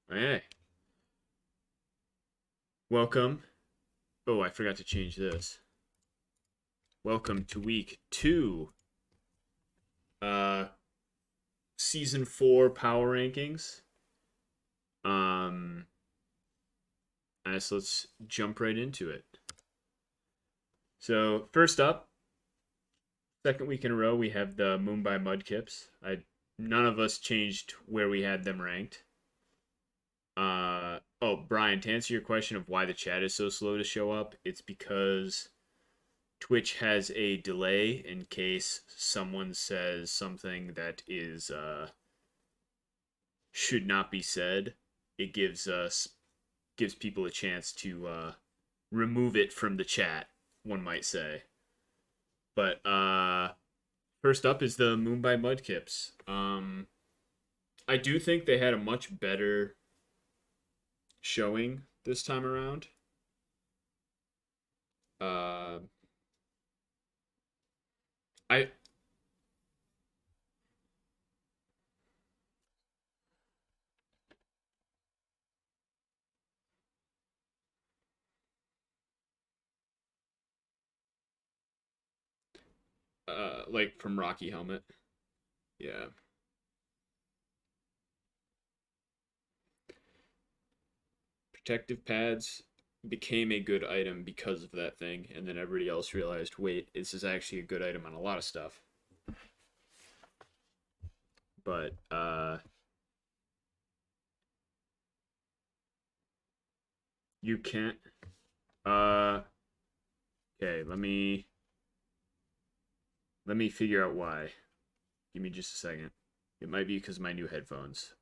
Hey, welcome. Oh, I forgot to change this. Welcome to week 2, uh, season 4 power rankings. Um, so let's jump right into it. So first up, second week in a row, we have the Mumbai Mudkips. None of us changed where we had them ranked. Brian, to answer your question of why the chat is so slow to show up, it's because Twitch has a delay in case someone says something that is should not be said. It gives people a chance to remove it from the chat, one might say. But first up is the Mumbai Mudkips. I do think they had a much better showing this time around. Uh, I like from Rocky Helmet. Yeah. Protective pads became a good item because of that thing, and then everybody else realized, wait, this is actually a good item on a lot of stuff. But you can't. Uh, okay, let me figure out why. Give me just a second. It might be because of my new headphones.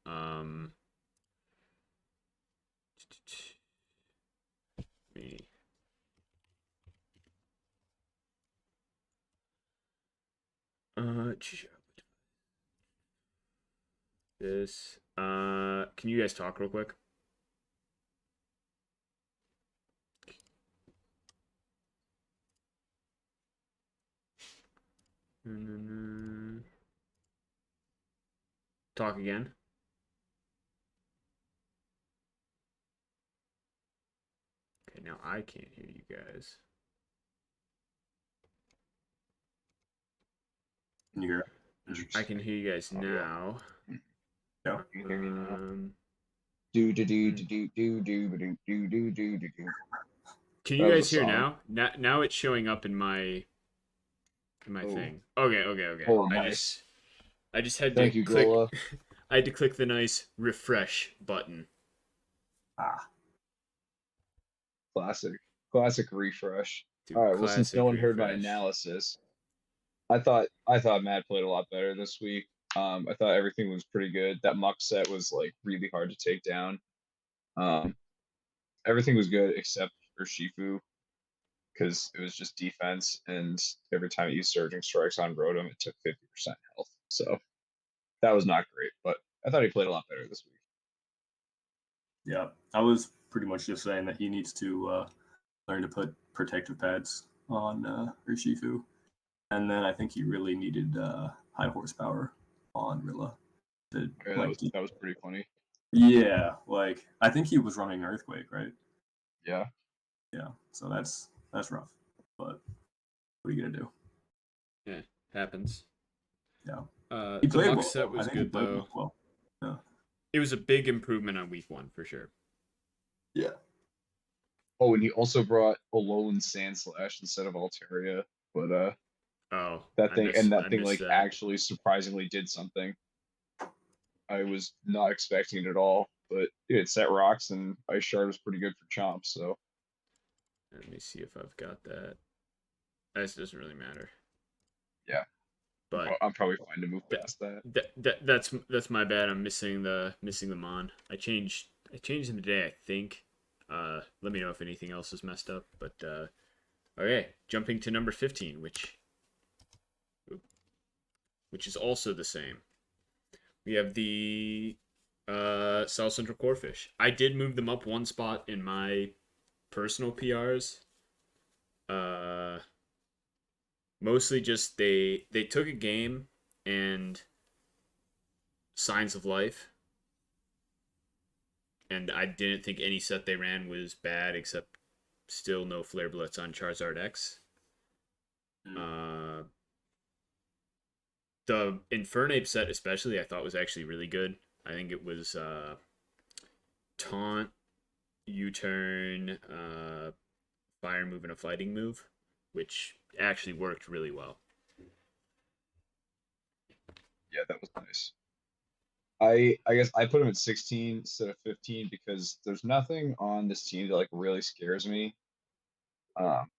Me. Uh, this. Can you guys talk real quick? Talk again. Okay, now I can't hear you guys. Can you hear? I can hear you guys now. Yeah. You can hear me now. Can you guys hear now? Now it's showing up in my thing. Okay. Oh, I nice. just had to Thank you, click. Gola. I had to click the nice refresh button. Classic refresh. Dude, All right. Well, since classic no one heard my refresh. analysis, I thought Matt played a lot better this week. I thought everything was pretty good. That muck set was like really hard to take down. Um, Everything was good except for Shifu because it was just defense, and every time it used surging strikes on Rotom, it took 50% health. So that was not great. But I thought he played a lot better this week. Yeah, I was pretty much just saying that he needs to learn to put protective pads on Urshifu, and then I think he really needed high horsepower on Rilla. To, Okay, like, that was pretty funny. yeah, like I think he was running Earthquake, right? Yeah. Yeah, so that's rough. But what are you gonna do? Yeah, happens. Yeah, he The played muck well. set I was think he good played though. well. Yeah. It was a big improvement on week 1 for sure. Yeah. Oh, and he also brought Alolan Sandslash instead of Altaria. But Oh, that I thing missed like that. actually surprisingly did something. I was not expecting it at all. But it set rocks, and Ice Shard was pretty good for Chomp. So Let me see if I've got that. This doesn't really matter. yeah, But I'm probably fine to move past that. that's my bad. I'm missing the mon. I changed in the day, I think. Let me know if anything else is messed up. But okay, jumping to number 15, which is also the same. We have the South Central Corefish. I did move them up one spot in my personal PRs. Uh, Mostly just they took a game and Signs of Life and I didn't think any set they ran was bad, except still no Flare Blitz on Charizard X. The Infernape set especially I thought was actually really good. I think it was taunt, U-turn, fire move, and a fighting move, which actually worked really well. Yeah, that was nice. I guess I put him at 16 instead of 15 because there's nothing on this team that like really scares me. Um,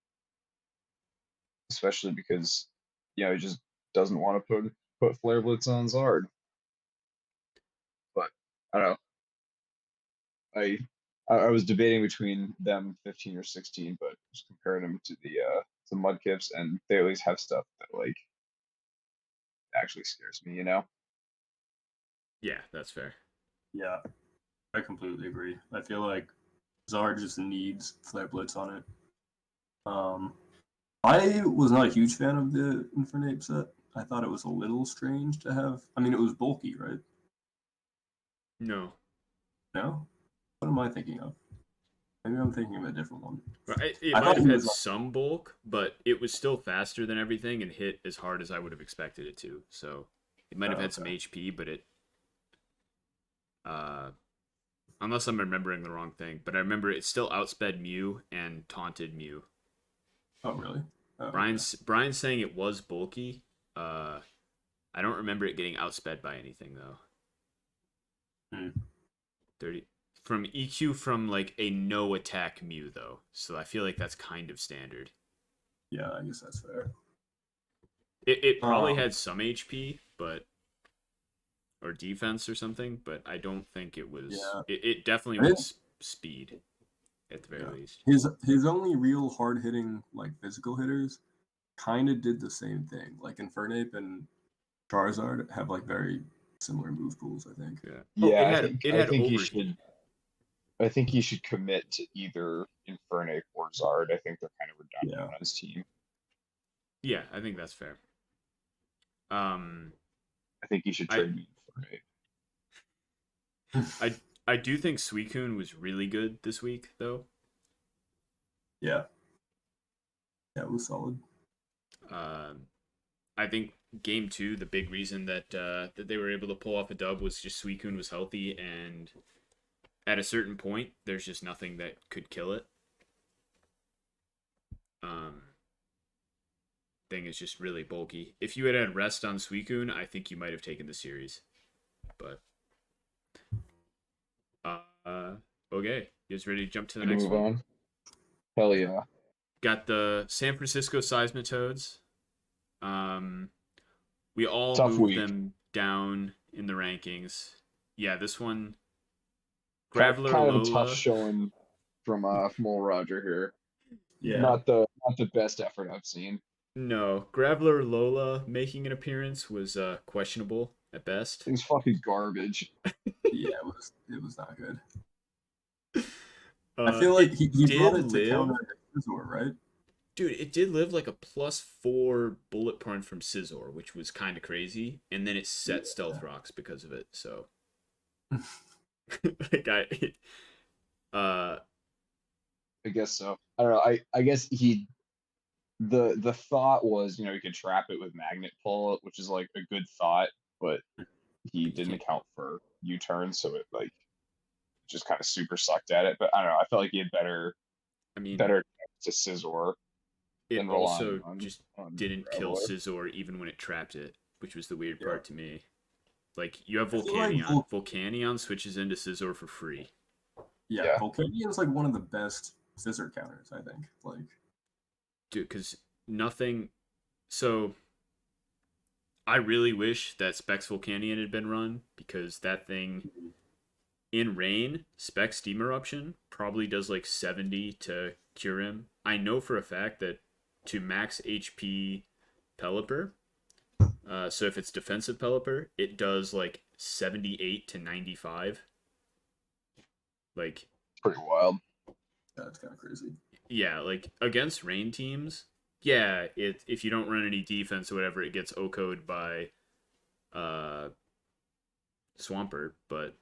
Especially because he just doesn't want to put Flare Blitz on Zard. But I don't know. I was debating between them 15 or 16, but just comparing them to the Mudkips, and they at least have stuff that like actually scares me. Yeah, that's fair. Yeah, I completely agree. I feel like Zard just needs Flare Blitz on it. I was not a huge fan of the Infernape set. I thought it was a little strange to have. I mean, it was bulky, right? No. No? What am I thinking of? Maybe I'm thinking of a different one. It I might thought have he had was like, some bulk, but it was still faster than everything and hit as hard as I would have expected it to. So it might have had some HP, but it unless I'm remembering the wrong thing, but I remember it still outsped Mew and taunted Mew. oh, really? Oh, Brian's saying it was bulky. I don't remember it getting outsped by anything though. 30 from EQ from like a no attack Mew though. So I feel like that's kind of standard. Yeah, I guess that's fair. It probably had some HP, but or defense or something, but I don't think it was. Yeah. It definitely was speed, at the very least. His only real hard hitting like physical hitters kind of did the same thing. Like Infernape and Charizard have like very similar move pools. I think. Yeah. Yeah, It I had think overheat. he should commit to either Infernape or Zard. I think they're kind of redundant on his team. Yeah, I think that's fair. I think he should trade me Infernape. I do think Suicune was really good this week, though. Yeah. Yeah, it was solid. I think game 2, the big reason that that they were able to pull off a dub was just Suicune was healthy, and at a certain point, there's just nothing that could kill it. Thing is just really bulky. If you had rest on Suicune, I think you might have taken the series. But okay, you guys ready to jump to the next move one? On? Hell yeah. Got the San Francisco Seismitoads. We all Tough moved week. them down in the rankings. Yeah, this one. Graveler kind of Lola. a tough showing from Mole Roger here. Yeah. Not the best effort I've seen. No, Graveler Lola making an appearance was questionable at best. Thing's fucking garbage. Yeah, it was not good. I feel like he brought it to counter Scizor, right? Dude, it did live like a +4 bullet point from Scizor, which was kind of crazy, and then it set Stealth Rocks because of it. So, like I guess so. I don't know. I guess the thought was you could trap it with Magnet Pull, which is like a good thought, but he didn't account for U-turn, so it like just kind of super sucked at it. But I don't know. I felt like he had better to Scizor. It also just didn't kill Scizor even when it trapped it, which was the weird part to me. Like, you have Volcanion. Volcanion switches into Scizor for free. Yeah, Volcanion's like one of the best Scizor counters, I think. Like, dude, because nothing. So, I really wish that Specs Volcanion had been run, because that thing in rain, Specs Steam Eruption probably does like 70 to cure him. I know for a fact that to max HP Pelipper, so if it's defensive Pelipper, it does like 78 to 95. Like, pretty wild. That's kind of crazy. Yeah, like against rain teams, yeah, if you don't run any defense or whatever, it gets OHKO'd by Swampert, but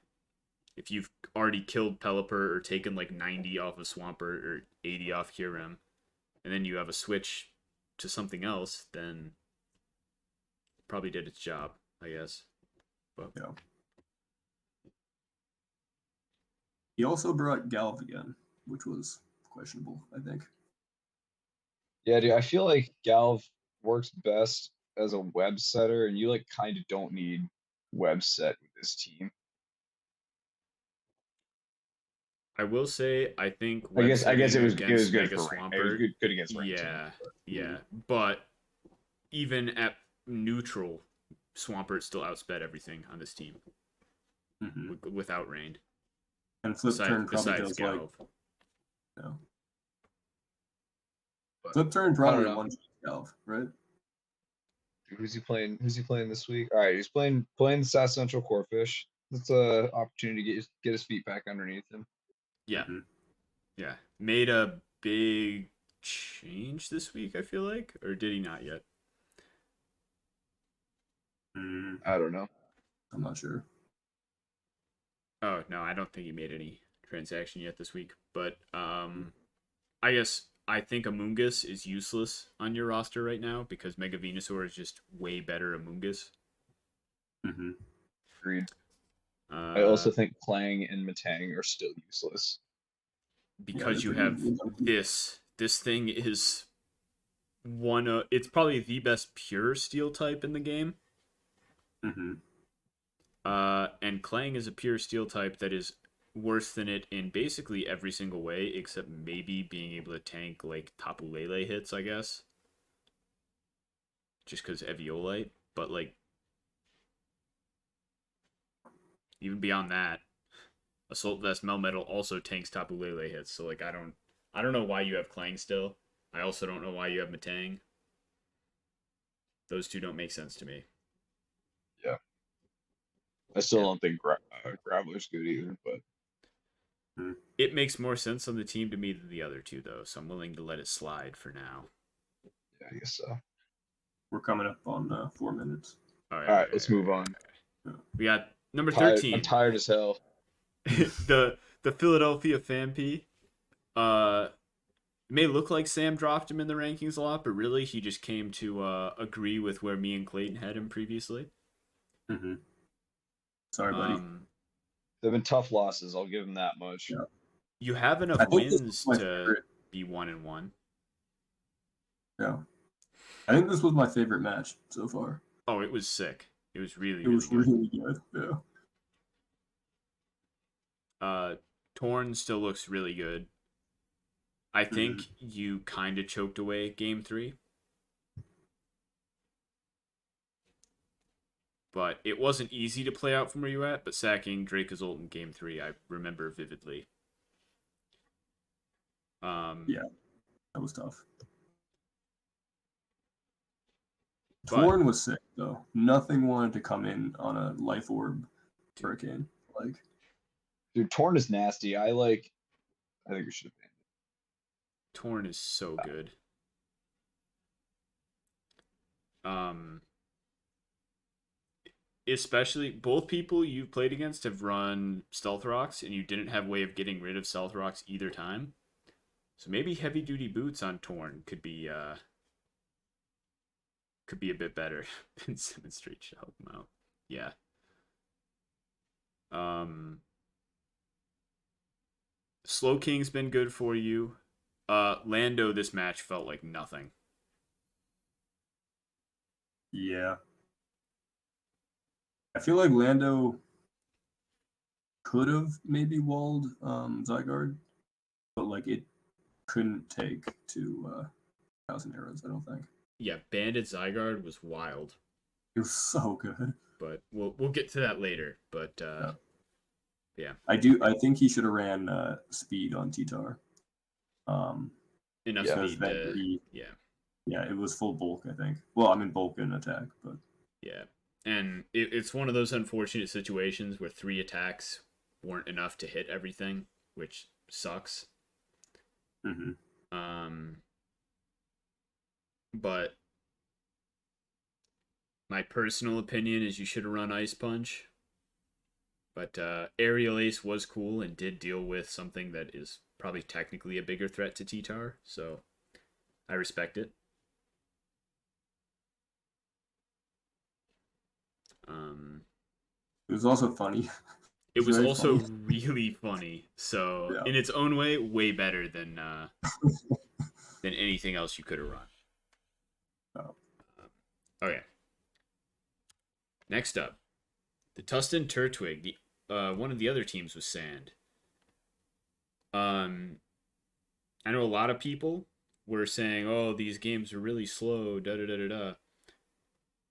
if you've already killed Pelipper or taken like 90 off of Swampert or 80 off Kyurem, and then you have a switch to something else, then probably did its job, I guess. But Yeah. He also brought Galv again, which was questionable, I think. Yeah, dude, I feel like Galv works best as a web setter, and you like kind of don't need web set with this team. I will say, I think I web guess setting it was against good Mega for rank. It was Swampert, good against rank teams. yeah, yeah. But even at neutral, Swampert still outsped everything on this team without rain. And Flip Turn probably Besides does like, Galv. Flip Turn I probably don't know. one Galv, right? Who's he playing? Who's he playing this week? All right, he's playing the South Central Corefish. That's a opportunity to get his feet back underneath him. Yeah, yeah. Made a big change this week, I feel like, or did he not yet? I don't know. I'm not sure. Oh no, I don't think he made any transaction yet this week. But I guess I think Amoongus is useless on your roster right now because Mega Venusaur is just way better Amoongus. Agreed. I also think Clang and Matang are still useless. Because you have this thing is it's probably the best pure steel type in the game. And Clang is a pure steel type that is worse than it in basically every single way, except maybe being able to tank like Tapu Lele hits, I guess. Just because Eviolite, but like even beyond that, Assault Vest Melmetal also tanks Tapu Lele hits. So like I don't know why you have Clang still. I also don't know why you have Matang. Those two don't make sense to me. Yeah. I still don't think Graveler's good either, but it makes more sense on the team to me than the other two, though. So I'm willing to let it slide for now. Yeah, I guess so. We're coming up on 4 minutes. All right, let's move on. We got number 13. I'm tired as hell. the Philadelphia Fampi. It may look like Sam dropped him in the rankings a lot, but really he just came to agree with where me and Clayton had him previously. Sorry, buddy. They've been tough losses. I'll give him that much. Yeah. You have enough wins to be 1-1. Yeah, I think this was my favorite match so far. Oh, it was sick. It was really good. Yeah. Torn still looks really good. I think you kind of choked away Game 3. But it wasn't easy to play out from where you at, but sacking Dracozolt in Game 3, I remember vividly. Yeah, that was tough. But, Torn was sick, though. Nothing wanted to come in on a Life Orb Hurricane. Like, dude, Torn is nasty. I think we should have banned it. Torn is so good. Especially, both people you've played against have run Stealth Rocks, and you didn't have a way of getting rid of Stealth Rocks either time. So maybe Heavy Duty Boots on Torn could be a bit better than Simmons Straight should help him out. Yeah. Slow King's been good for you. Lando, this match felt like nothing. Yeah. I feel like Lando could have maybe walled Zygarde, but like it couldn't take to 1,000 arrows, I don't think. Yeah, Bandit Zygarde was wild. It was so good. But we'll get to that later. But yeah. I think he should have ran speed on T-Tar. Enough speed to Yeah, it was full bulk, I think. Well, I mean bulk and attack, but yeah. And it's one of those unfortunate situations where 3 attacks weren't enough to hit everything, which sucks. But my personal opinion is you should have run Ice Punch. But Aerial Ace was cool and did deal with something that is probably technically a bigger threat to T-Tar, so I respect it. Um, It was also funny. it It's was very also funny. really funny, so Yeah. in its own way, way better than anything else you could have run. Oh. Okay, next up, the Tustin Turtwig. The one of the other teams was Sand. Um, I know a lot of people were saying, "Oh, these games are really slow." Da da da da da.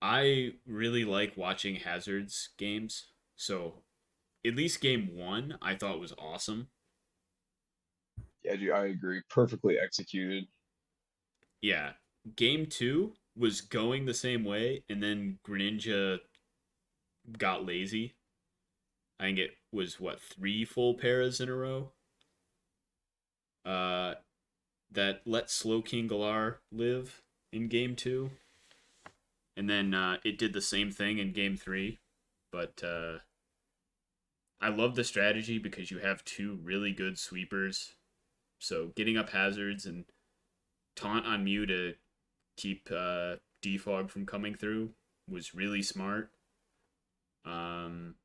I really like watching Hazards games, so at least game one I thought was awesome. Yeah, dude, I agree. Perfectly executed. Yeah, game two was going the same way, and then Greninja got lazy. I think it was what, three full paras in a row. Uh, that let Slow King Galar live in game two, and then it did the same thing in game three. But I love the strategy because you have two really good sweepers. So getting up hazards and taunt on Mew to keep Defog from coming through was really smart. Um,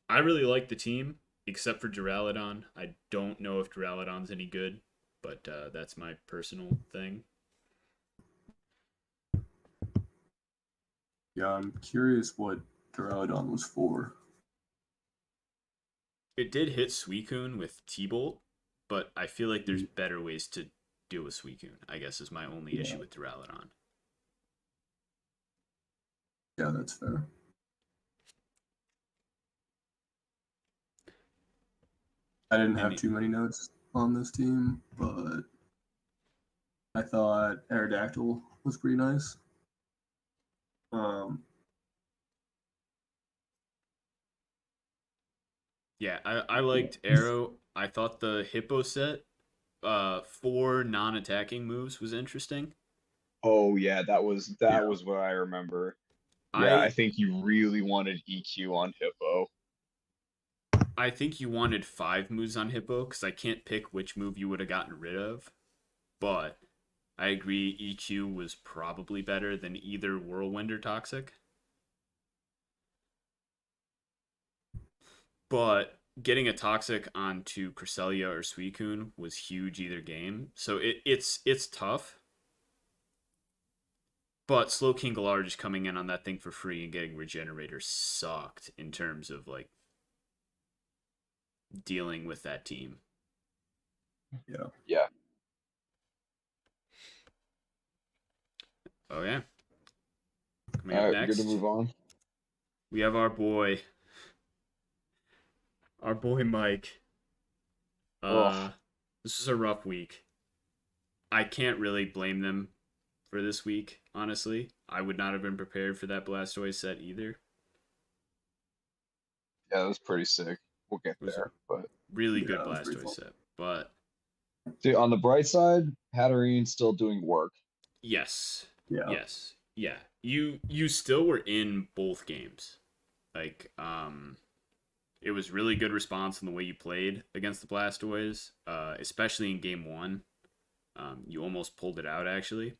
I really like the team, except for Duraludon. I don't know if Duraludon's any good, but that's my personal thing. Yeah, I'm curious what Duraludon was for. It did hit Suicune with T-Bolt, but I feel like there's better ways to deal with Suicune, I guess is my only issue Yeah. with Duraludon. Yeah, that's fair. I didn't have And too many notes on this team, but I thought Aerodactyl was pretty nice. Um, yeah, I liked Arrow. I thought the Hippo set, four non-attacking moves was interesting. Oh yeah, that was yeah, what I remember. Yeah, I I think you really wanted EQ on Hippo. I think you wanted five moves on Hippo because I can't pick which move you would have gotten rid of. But I agree, EQ was probably better than either Whirlwind or Toxic. But getting a Toxic onto Cresselia or Suicune was huge either game. So it's tough. But Slow King Galar just coming in on that thing for free and getting Regenerator sucked in terms of like dealing with that team. yeah. Yeah. Oh yeah. Coming All up right, we're good to next, move on. we have our boy Mike. Oh, Uh, this is a rough week. I can't really blame them for this week, honestly. I would not have been prepared for that Blastoise set either. yeah, that was pretty sick. We'll get It was a there, but really Yeah, good it was pretty Blastoise fun. set. But dude, on the bright side, Hatterene's still doing work. yes. Yeah, Yes. Yeah. You still were in both games. Like, it was really good response in the way you played against the Blastoise, especially in game one. You almost pulled it out, actually.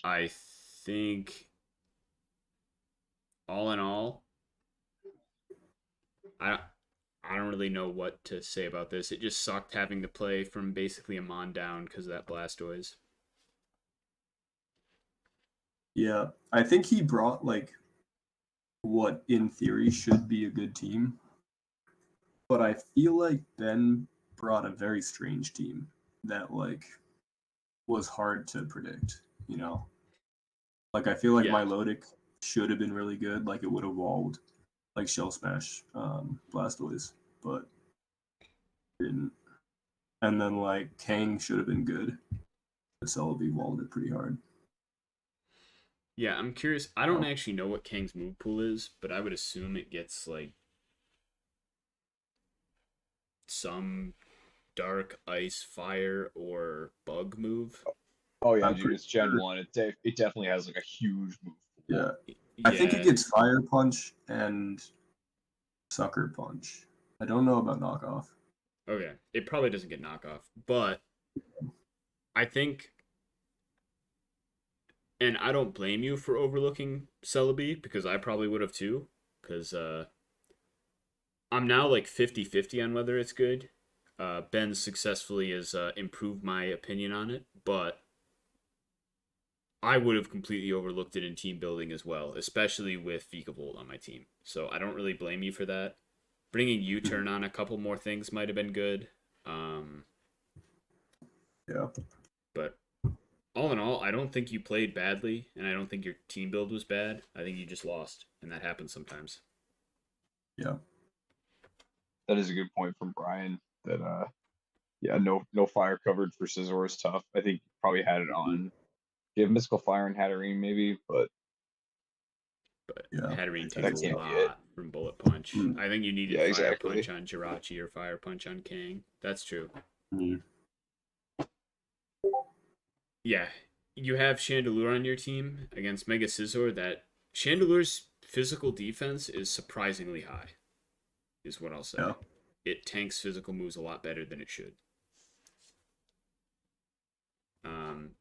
I think, all in all, I I don't really know what to say about this. It just sucked having to play from basically a Mon down because of that Blastoise. yeah. I think he brought like what in theory should be a good team, but I feel like Ben brought a very strange team that like was hard to predict. You know, like I feel like Yeah, Milotic should have been really good. Like it would have walled like Shell Smash, Blastoise, but didn't. And then like Kang should have been good. But Celebi walled it pretty hard. yeah. I'm curious. I don't Oh, actually know what Kang's move pool is, but I would assume it gets like some dark, ice, fire, or bug move. Oh yeah, I'm dude, pretty it's Gen sure. 1. It definitely has like a huge move Yeah, pool. I think it Yeah. gets Fire Punch and Sucker Punch. I don't know about knockoff. Okay. It probably doesn't get knockoff, but I think, and I don't blame you for overlooking Celebi because I probably would have too. Because I'm now like 50-50 on whether it's good. Ben successfully has improved my opinion on it, but I would have completely overlooked it in team building as well, especially with Vikavolt on my team. So I don't really blame you for that. Bringing U-turn on a couple more things might have been good. Um, Yeah. but all in all, I don't think you played badly, and I don't think your team build was bad. I think you just lost, and that happens sometimes. Yeah. That is a good point from Brian. That yeah, no fire covered for Scizor is tough. I think probably had it on. You have Mystical Fire and Hatterene maybe, but But Yeah. Hatterene takes that a can't be it. lot from Bullet Punch. Mm. I think you needed Yeah, Fire exactly. Punch on Jirachi or Fire Punch on Kang. That's true. Mm. Yeah, you have Chandelure on your team against Mega Scizor. That Chandelure's physical defense is surprisingly high, is what I'll say. Yeah. It tanks physical moves a lot better than it should.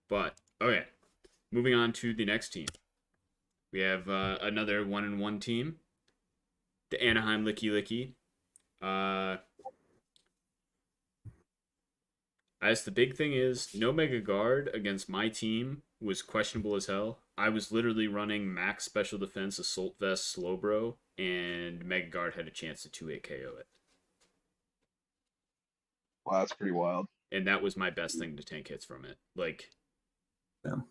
But okay, moving on to the next team. We have another 1-1 team, the Anaheim Licky Licky. As the big thing is, no Mega Guard against my team was questionable as hell. I was literally running max special defense, assault vest, Slowbro, and Mega Guard had a chance to 2-8 KO it. Wow, that's pretty wild. And that was my best thing to tank hits from it. Like, Yeah.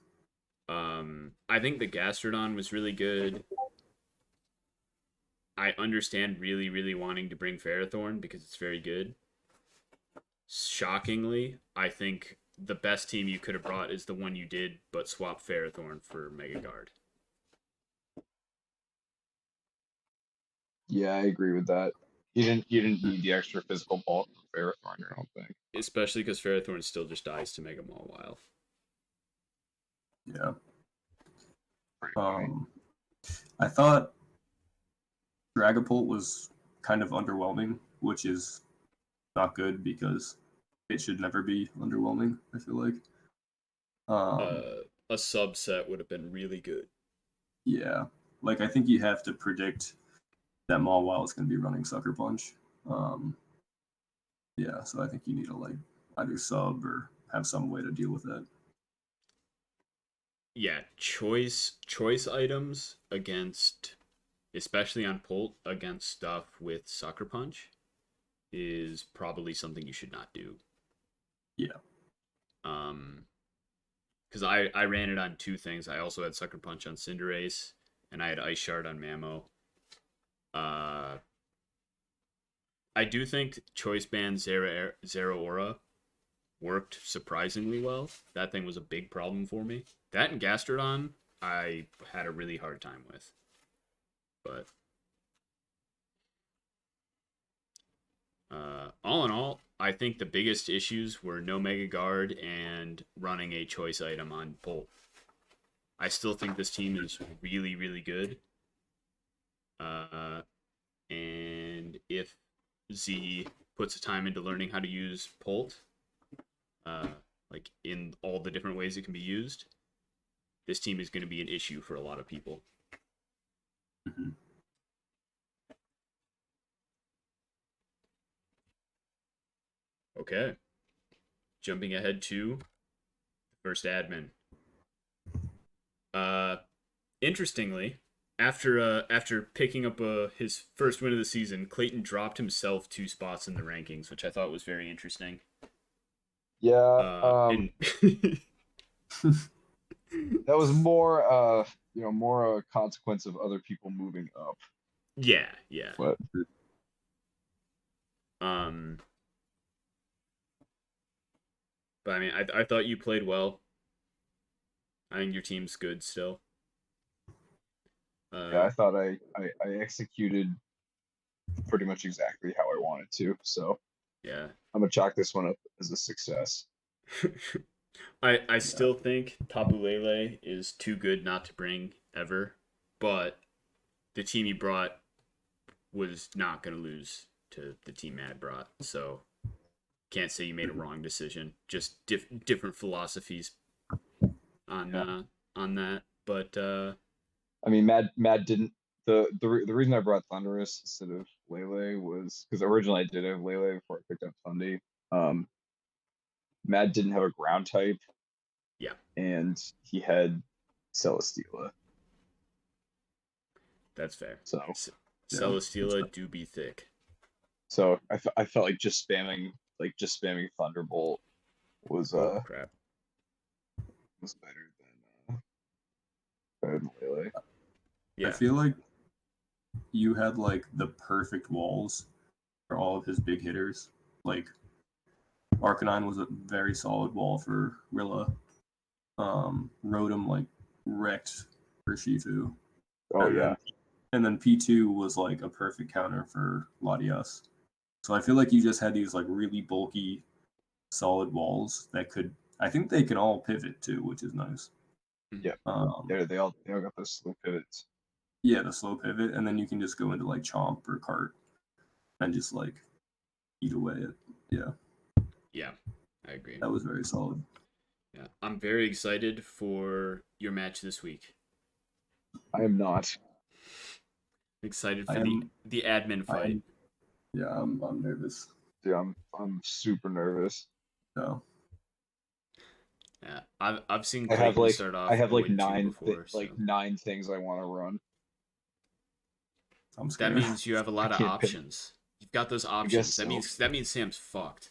I think the Gastrodon was really good. I understand really, really wanting to bring Ferrothorn because it's very good. Shockingly, I think the best team you could have brought is the one you did, but swap Ferrothorn for Mega Guard. Yeah, I agree with that. You didn't need the extra physical bulk for Ferrothorn, I don't think. Especially because Ferrothorn still just dies to Mega Mawile. Yeah. Pretty funny. I thought Dragapult was kind of underwhelming, which is not good because it should never be underwhelming, I feel like. A subset would have been really good. Yeah. Like, I think you have to predict that Mawile is going to be running Sucker Punch. Yeah, so I think you need to, like, either sub or have some way to deal with that. Yeah, choice items against, especially on Pult, against stuff with Sucker Punch is probably something you should not do. Yeah. Because I ran it on two things. I also had Sucker Punch on Cinderace, and I had Ice Shard on Mammo. I do think Choice Band Zeraora worked surprisingly well. That thing was a big problem for me. That and Gastrodon, I had a really hard time with. But all in all, I think the biggest issues were no Mega Guard and running a choice item on Bolt. I still think this team is really, really good. And if Z puts the time into learning how to use Bolt, like in all the different ways it can be used, this team is going to be an issue for a lot of people. Mm-hmm. Okay. Jumping ahead to the first admin. Interestingly, after picking up his first win of the season, Clayton dropped himself 2 spots in the rankings, which I thought was very interesting. Yeah, And that was more more a consequence of other people moving up. yeah. But But I mean, I thought you played well. I think your team's good still. yeah, I thought I executed pretty much exactly how I wanted to. So Yeah. I'm gonna chalk this one up as a success. I still think Tapu Lele is too good not to bring ever. but the team he brought was not going to lose to the team Matt brought. So can't say you made a wrong decision. Just different philosophies on that. But I mean, Mad didn't. The reason I brought Thundurus instead of Lele was because originally I did have Lele before I picked up Thundy. Mad didn't have a ground type, yeah, and he had Celesteela. that's fair. So Celesteela do be thick. So I felt like just spamming Thunderbolt was Crap. was better than Lele. Yeah. I feel like you had like the perfect walls for all of his big hitters. Like Arcanine was a very solid wall for Rilla. Rotom like wrecked for Shifu. Oh and yeah. Then, and then P2 was like a perfect counter for Latias. So I feel like you just had these like really bulky, solid walls that could. I think they can all pivot too, which is nice. Yeah. They all got those slow pivots. Yeah, the slow pivot, and then you can just go into like Chomp or Cart and just like eat away it. Yeah. Yeah, I agree. That was very solid. Yeah, I'm very excited for your match this week. I am not. Excited for the admin fight. I'm nervous. Dude, I'm super nervous. No. Yeah, I've seen I have Clayton start off I have like 0-2 before, so. 9 things I want to run. I'm That scared. means you have a lot of can't pick. options. You've got those options. guess That so. means Sam's fucked.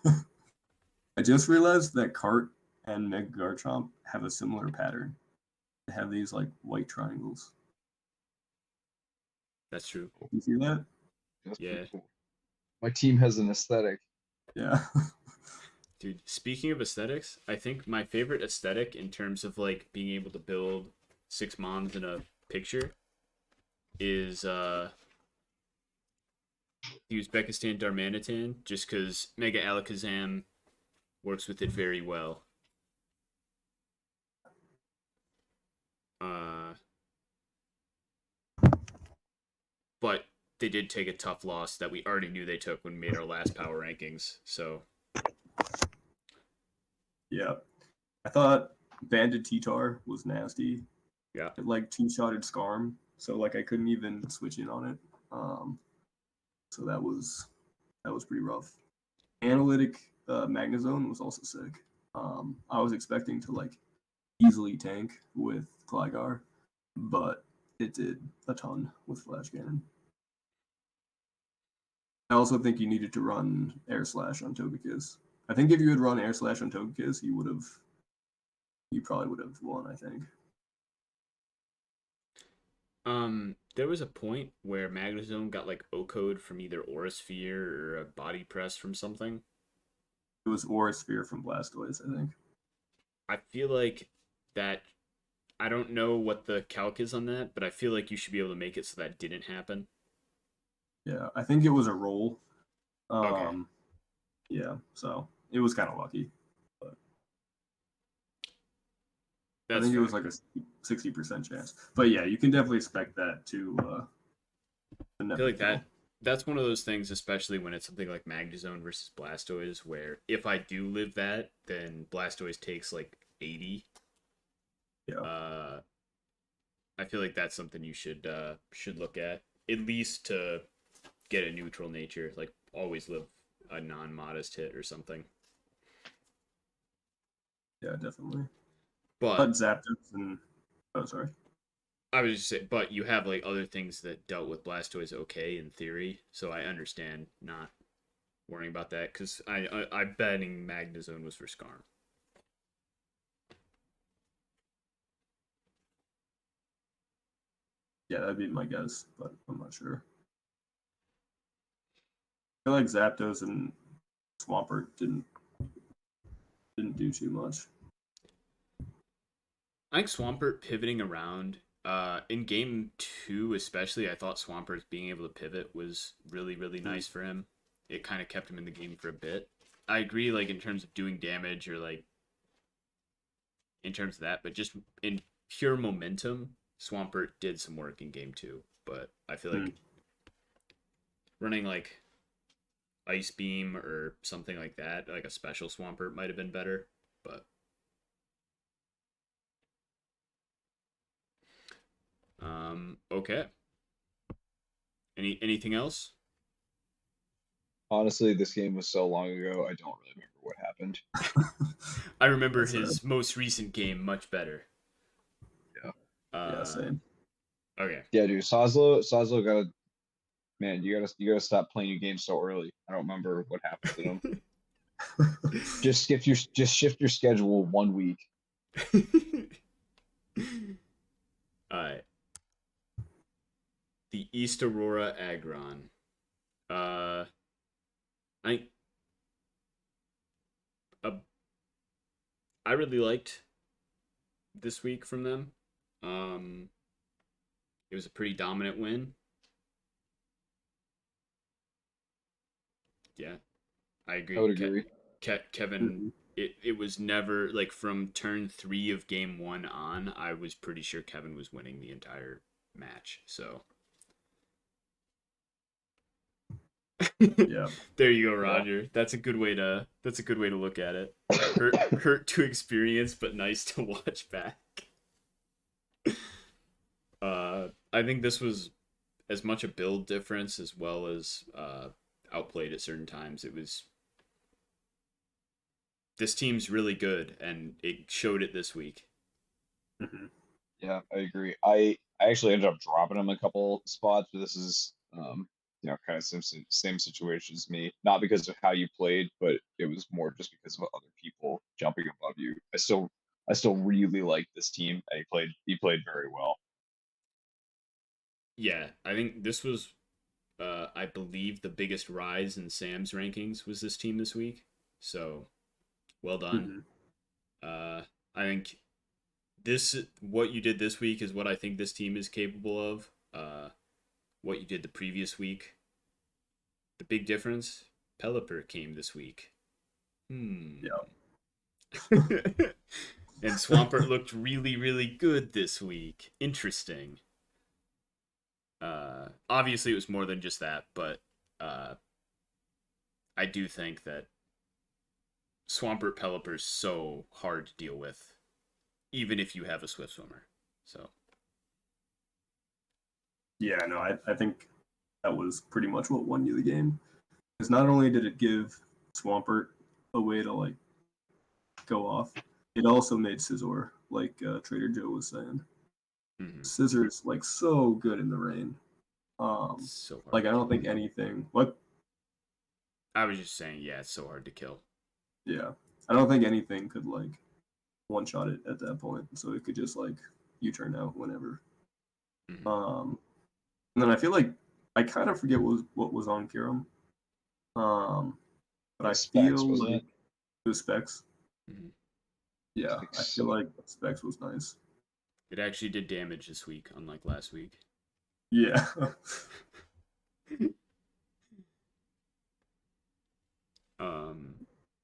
I just realized that Cart and Mega Garchomp have a similar pattern. They have these like white triangles. That's true. You see that? That's Yeah. pretty cool. My team has an aesthetic. Yeah. Dude, speaking of aesthetics, I think my favorite aesthetic in terms of like being able to build 6 mons in a picture is the Uzbekistan Darmanitan, just because Mega Alakazam works with it very well. But they did take a tough loss that we already knew they took when we made our last power rankings. So Yeah. I thought Banded T-Tar was nasty. yeah, It like two-shotted Scarm, so like I couldn't even switch in on it. So that was pretty rough. Analytic Magnezone was also sick. I was expecting to like easily tank with Gligar, but it did a ton with Flash Cannon. I also think you needed to run Air Slash on Togekiss. I think if you had run Air Slash on Togekiss, you probably would have won, I think. there was a point where Magnezone got like O-code from either Aura Sphere or a body press from something. It was Aura Sphere from Blastoise, I think. I feel like that. I don't know what the calc is on that, but I feel like you should be able to make it so that didn't happen. Yeah, I think it was a roll. Okay. Yeah, so it was kind of lucky. But I think it was like a 60% chance. But yeah, you can definitely expect that to. I feel like that's one of those things, especially when it's something like Magnezone versus Blastoise, where if I do live that, then Blastoise takes like 80. Yeah. I feel like that's something you should look at least to get a neutral nature. Like always live a non-modest hit or something. Yeah, definitely. But Zapdos and sorry. I was just saying, but you have like other things that dealt with Blastoise okay in theory, so I understand not worrying about that because I betting Magnezone was for Skarm. Yeah, that'd be my guess, but I'm not sure. I feel like Zapdos and Swampert didn't do too much. I think Swampert pivoting around in game 2 especially, I thought Swampert's being able to pivot was really really nice for him. It kind of kept him in the game for a bit. I agree, like in terms of doing damage or like in terms of that, but just in pure momentum, Swampert did some work in game 2, but I feel like running like Ice Beam or something like that, like a special Swampert might have been better, but okay. Anything else? Honestly, this game was so long ago, I don't really remember what happened. I remember That's his most recent game much better. Yeah. Yeah, same. Okay. Yeah, dude, Sazlo gotta, man, you gotta stop playing your game so early. I don't remember what happened to them. Just shift your schedule 1 week. Alright. The East Aurora Aggron. I uh, I really liked this week from them. It was a pretty dominant win. Yeah, I agree. I would agree. Kevin, it was never like from turn 3 of game 1 on. I was pretty sure Kevin was winning the entire match. So Yeah. there you go, Roger. That's a good way to look at it. Hurt to experience, but nice to watch back. I think this was as much a build difference as well as outplayed at certain times. It was this team's really good, and it showed it this week. Yeah, I agree. I actually ended up dropping him a couple spots, but this is kind of same situation as me. Not because of how you played, but it was more just because of other people jumping above you. I still really like this team, and he played very well. Yeah, I think this was, I believe, the biggest rise in Sam's rankings was this team this week. So, well done. I think what you did this week is what I think this team is capable of. What you did the previous week. The big difference, Pelipper came this week. Yeah. And Swampert looked really, really good this week. Interesting. Obviously, it was more than just that, but I do think that Swampert Pelipper is so hard to deal with, even if you have a Swift Swimmer. So. Yeah, no, I think that was pretty much what won you the game. Because not only did it give Swampert a way to like go off, it also made Scizor, like Trader Joe was saying. Scissor's like so good in the rain. So hard. Like I don't think anything. What? I was just saying, yeah, it's so hard to kill. Yeah, I don't think anything could like one shot it at that point. So it could just like U turn out whenever. And then I feel like I kind of forget what was on Kiram. But I Specs, feel wasn't like it? it was Specs. Yeah, I feel So. like Specs was nice. It actually did damage this week, unlike last week. Yeah.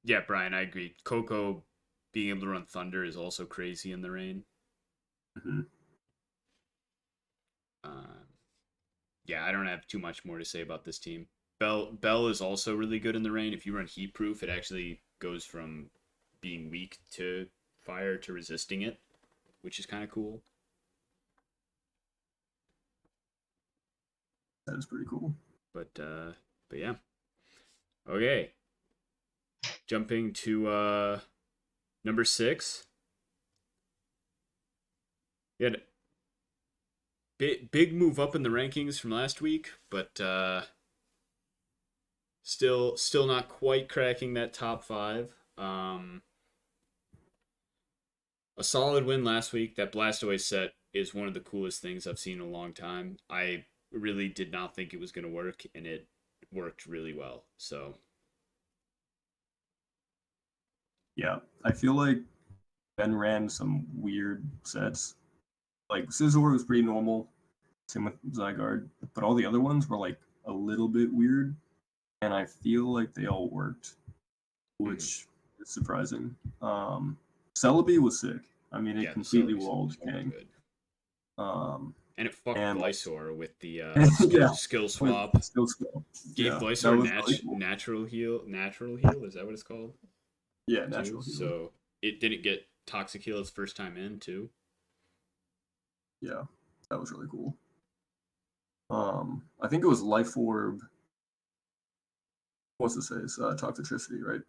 Yeah, Brian, I agree. CoCo being able to run Thunder is also crazy in the rain. Yeah, I don't have too much more to say about this team. Bell is also really good in the rain. If you run Heat Proof, it actually goes from being weak to fire to resisting it, which is kind of cool. That is pretty cool. But yeah. Okay. Jumping to number 6. We had big move up in the rankings from last week, but still not quite cracking that top 5. A solid win last week. That Blastoise set is one of the coolest things I've seen in a long time. I really did not think it was going to work, and it worked really well. So Yeah, I feel like Ben ran some weird sets. Like Scizor was pretty normal, same with Zygarde, but all the other ones were like a little bit weird, and I feel like they all worked, which is surprising. Celebi was sick. I mean, it completely walled Kang. And it fucked and like, Glysaur with the yeah, skill with swap. skill. Gave Yeah, that Glysaur was really cool. natural heal. Natural heal, is that what it's called? Yeah, Too. natural healing. So it didn't get toxic heal its first time in too. Yeah, that was really cool. I think it was Life Orb. What's it say? It's Toxicity, right?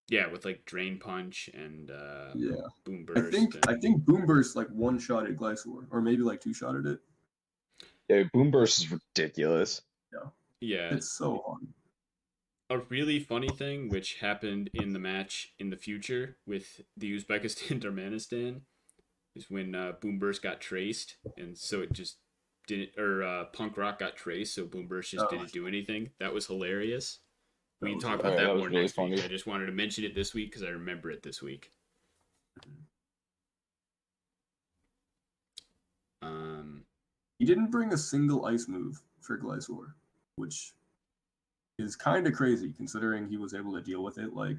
Yeah, with like Drain Punch and Yeah. Boom I Burst. think And... I think Boom Burst like one shotted Glysaur, or maybe like two shotted it. Yeah, Boom Burst is ridiculous. Yeah, yeah, it's so hard. a really funny thing which happened in the match in the future with the Uzbekistan Turkmenistan is when Boom Burst got traced, and so it just didn't, or Punk Rock got traced, so Boom Burst just Oh, didn't do anything. That was hilarious. We that can was talk really Oh about yeah, that that more was really next funny. week. I just wanted to mention it this week because I remember it this week. Um, He didn't bring a single ice move for Glysaur, which is kind of crazy considering he was able to deal with it like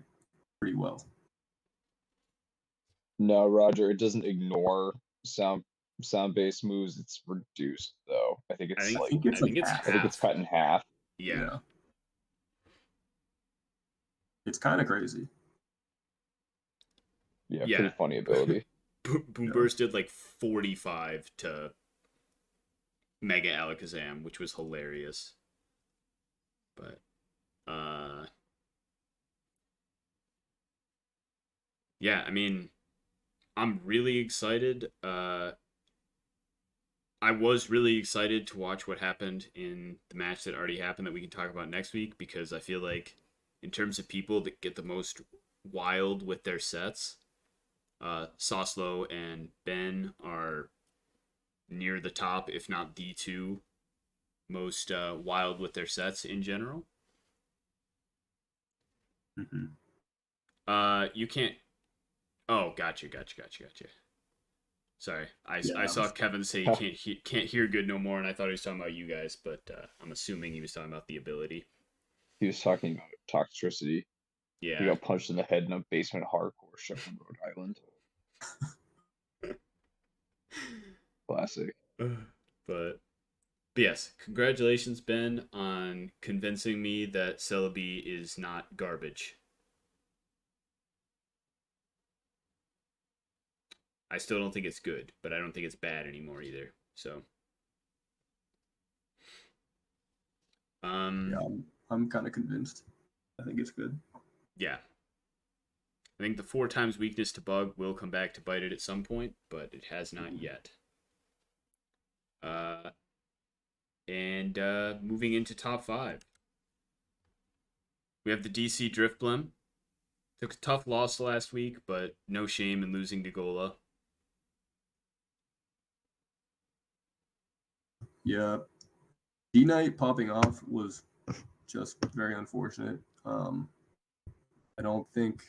pretty well. No, Roger, it doesn't ignore sound-based moves. It's reduced though. I think I it's think I like think it's I like think it's half. I think it's half. cut in half. Yeah. Yeah, it's kind of crazy. Yeah, Yeah. pretty funny ability. Boom Yeah. Burst did like 45 to Mega Alakazam, which was hilarious. But yeah, I mean, I'm really excited. I was really excited to watch what happened in the match that already happened that we can talk about next week, because I feel like in terms of people that get the most wild with their sets, Soslo and Ben are near the top, if not the two most wild with their sets in general. Mm-hmm. You can't. Oh, gotcha. Sorry, Yeah, I that saw was Kevin say he can't hear good no more, and I thought he was talking about you guys, but I'm assuming he was talking about the ability. He was talking about toxicity. He Yeah. got punched in the head in a basement hardcore show in Rhode Island. Classic. But yes, congratulations, Ben, on convincing me that Celebi is not garbage. I still don't think it's good, but I don't think it's bad anymore either. So, yeah. I'm kind of convinced. I think it's good. yeah. I think the 4 times weakness to bug will come back to bite it at some point, but it has not yet. Uh, and moving into top 5. We have the DC Driftblim. Took a tough loss last week, but no shame in losing to Gola. Yeah, D Knight popping off was just very unfortunate. I don't think.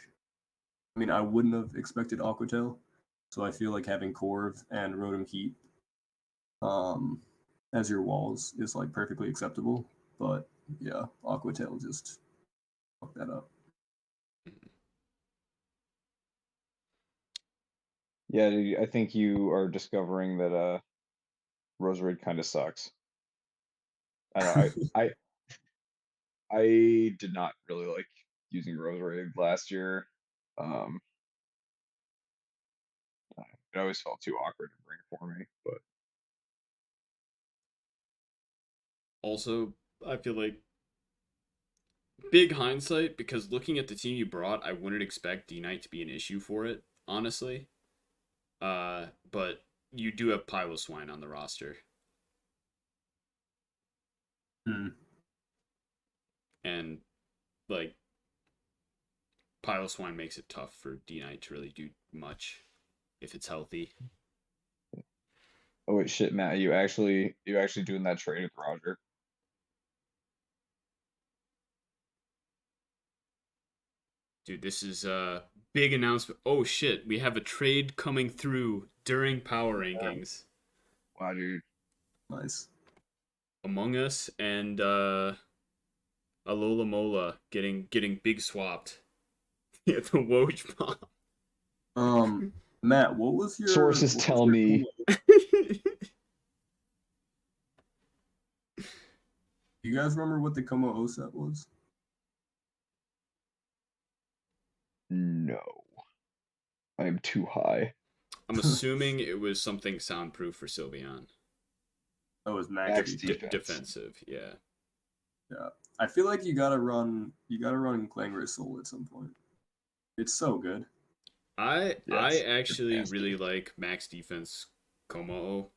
I mean, I wouldn't have expected Aquatail, so I feel like having Corv and Rotom Heat um, as your walls is like perfectly acceptable. But yeah, Aquatail just fucked that up. Yeah, dude, I think you are discovering that Roserade kind of sucks. I know. I did not really like using Roserade last year. Um, it always felt too awkward to bring for me, but Also, I feel like big hindsight, because looking at the team you brought, I wouldn't expect D Knight to be an issue for it, honestly. But you do have Piloswine on the roster, Hmm. and like Piloswine makes it tough for D Knight to really do much if it's healthy. oh wait, shit, Matt, you actually doing that trade with Roger? Dude, this is a big announcement. Oh shit, we have a trade coming through during power rankings. Wow, dude. Nice. Among Us and Alola Mola getting big swapped. Yeah, the Woj bomb. Matt, what was your Sources tell me promo? You guys remember what the Como set was? No, I am too high. I'm assuming it was something soundproof for Sylveon. That was max Max defense. defense. Defensive, yeah. Yeah, I feel like you gotta run Clangorous Soul at some point. It's so good. I Yes, actually nasty. really like max defense Como.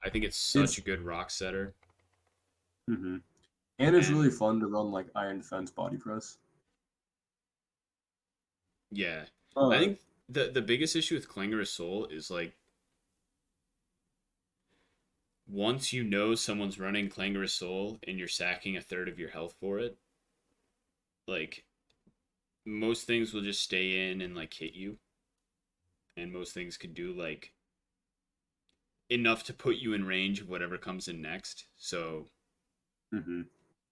I think it's such It's a good rock setter. and it's really And- fun to run like Iron Defense Body Press. Yeah. I Uh, think the biggest issue with Clangorous Soul is like once you know someone's running Clangorous Soul and you're sacking a third of your health for it, like most things will just stay in and like hit you. And most things could do like enough to put you in range of whatever comes in next. So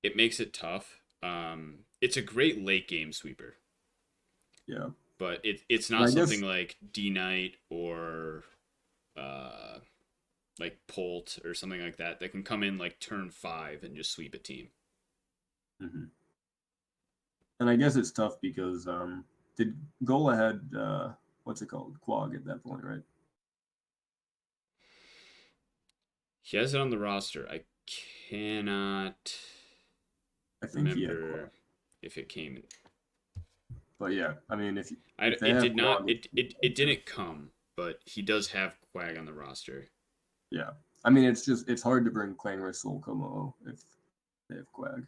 it makes it tough. It's a great late game sweeper. Yeah. But it's And not I something guess like D Knight or like Polt or something like that that can come in like turn 5 and just sweep a team. and I guess it's tough because did Gola had what's it called, Quag at that point, right? He has it on the roster. I cannot I think he had remember Quag. if it came. But yeah, I mean, if It they have did not. Quag, It didn't come, but he does have Quag on the roster. yeah. I mean, it's hard to bring Clangorous Soul Como if they have Quag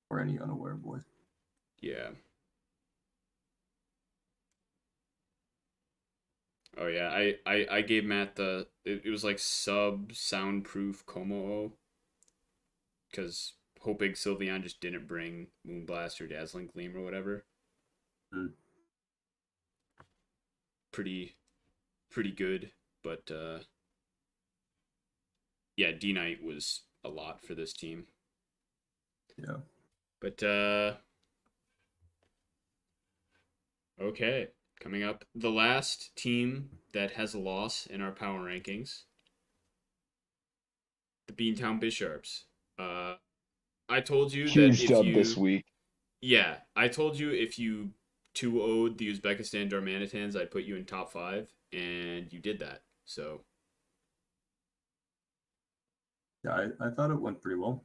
or any unaware boy. Yeah. Oh yeah, I gave Matt it was like sub soundproof Como because hoping Sylveon just didn't bring Moonblast or Dazzling Gleam or whatever. Pretty good, but yeah, D Knight was a lot for this team. Yeah. But okay, coming up, the last team that has a loss in our power rankings, the Beantown Bisharps. I told you that Huge if dub you this week. Yeah, I told you if you 2-0'd the Uzbekistan Darmanitans, I'd put you in top 5, and you did that. So Yeah, I thought it went pretty well.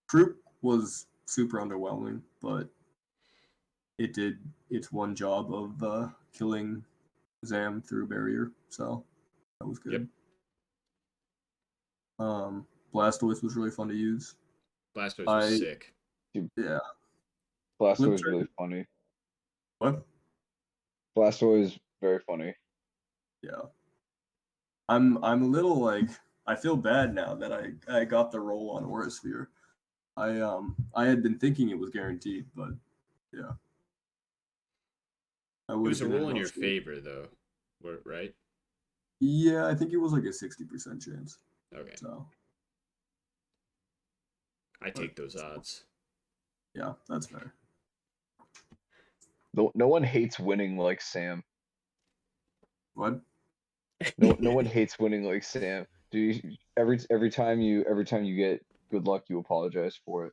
Troop was super underwhelming, but it did its one job of killing Zam through barrier, so that was good. Yep. Blastoise was really fun to use. Blastoise was sick. Yeah. Blastoise is really funny. What? Blastoise is very funny. Yeah. I'm a little like, I feel bad now that I got the roll on Aurasphere. I had been thinking it was guaranteed, but yeah. It was a roll in your favor though, right? Yeah, I think it was like a 60% chance. Okay. So I take those odds. yeah, that's fair. No one hates winning like Sam. What? No one hates winning like Sam. Do you, every time you get good luck, you apologize for it.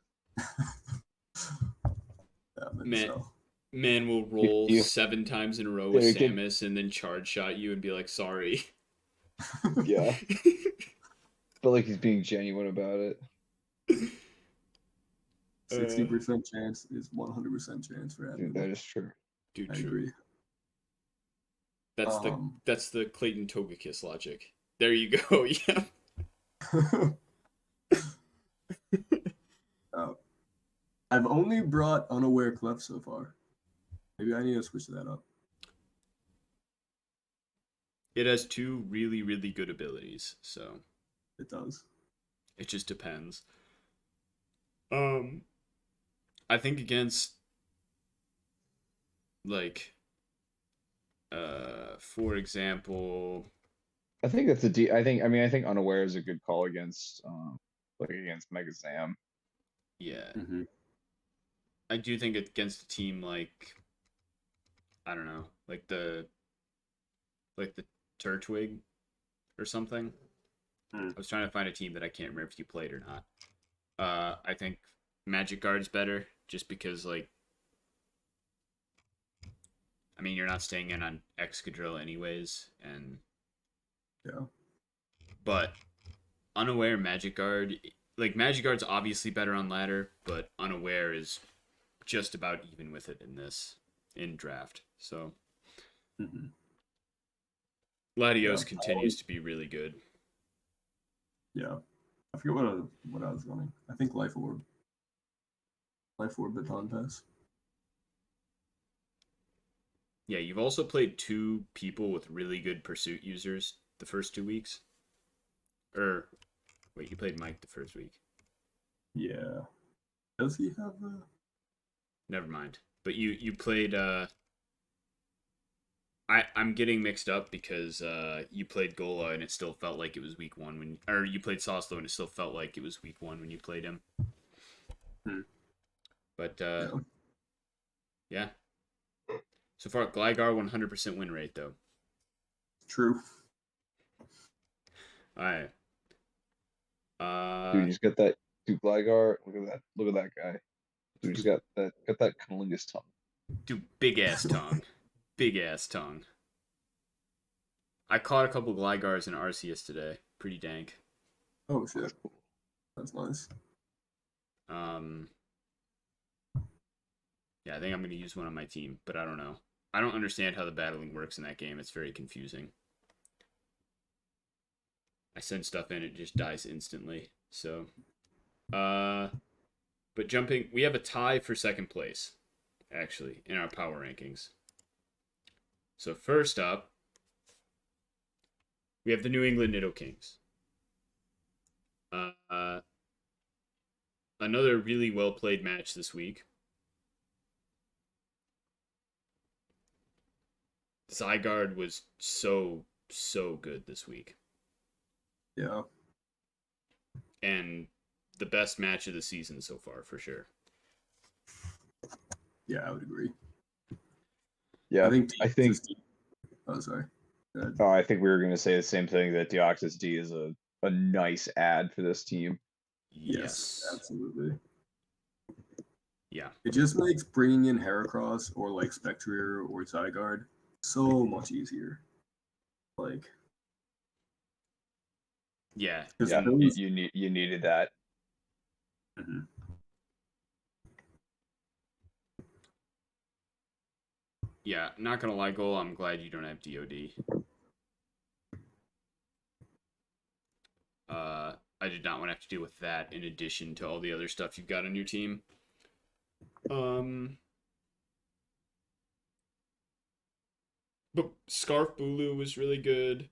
Yeah, maybe so. Man will roll You- 7 times in a row with Yeah, kid- Samus and then charge shot you and be like, sorry. Yeah. But like he's being genuine about it. 60% chance is 100% chance for Dude, that is true. Dude, I true. agree. That's the Clayton Togekiss logic. There you go. Yeah. I've only brought unaware Clef so far. Maybe I need to switch that up. It has 2 really, really good abilities, so It does. it just depends. I think against like for example, I think that's a D. I think unaware is a good call against like against Mega Zam. yeah. Mm-hmm. I do think against a team like I don't know, like the Turtwig or something. I was trying to find a team that I can't remember if you played or not. I think Magic Guard's better just because, like, I mean, you're not staying in on Excadrill anyways, and Yeah. but Unaware Magic Guard, like Magic Guard's obviously better on ladder, but Unaware is just about even with it in draft. So Mm-hmm. Latios Yeah. continues to be really good. Yeah. I forget what I was running. I think Life Orb. Life Orb Baton Pass. Yeah, you've also played two people with really good pursuit users the first 2 weeks. Or wait, you played Mike the first week. Yeah. Does he have a... Never mind. But you played I'm getting mixed up because you played Gola and it still felt like it was week 1 when, or you played Soslo and it still felt like it was week 1 when you played him. But yeah. So far, Gligar 100% win rate though. True. All right. Dude, he's got that. Dude, Gligar, look at that. Look at that guy. Dude, he's got that cunnilingus tongue. Dude, big ass tongue. Big ass tongue. I caught a couple Glygars in Arceus today. Pretty dank. Oh shit. That's nice. Yeah, I think I'm gonna use one on my team, but I don't know. I don't understand how the battling works in that game. It's very confusing. I send stuff in, it just dies instantly. So, but jumping, we have a tie for second place, actually, in our power rankings. So first up, we have the New England Nido Kings. Another really well played match this week. Zygarde was so good this week. Yeah. And the best match of the season so far, for sure. Yeah, I would agree. Yeah, I think. Oh, sorry. Oh, I think we were going to say the same thing, that Deoxys D is a nice ad for this team. Yes, absolutely. Yeah. It just makes bringing in Heracross or like Spectrier or Zygarde so much easier. Like, yeah, you needed that. Mm-hmm. Yeah, not gonna lie, Goal, I'm glad you don't have DOD. I did not want to have to deal with that in addition to all the other stuff you've got on your team. But Scarf Bulu was really good.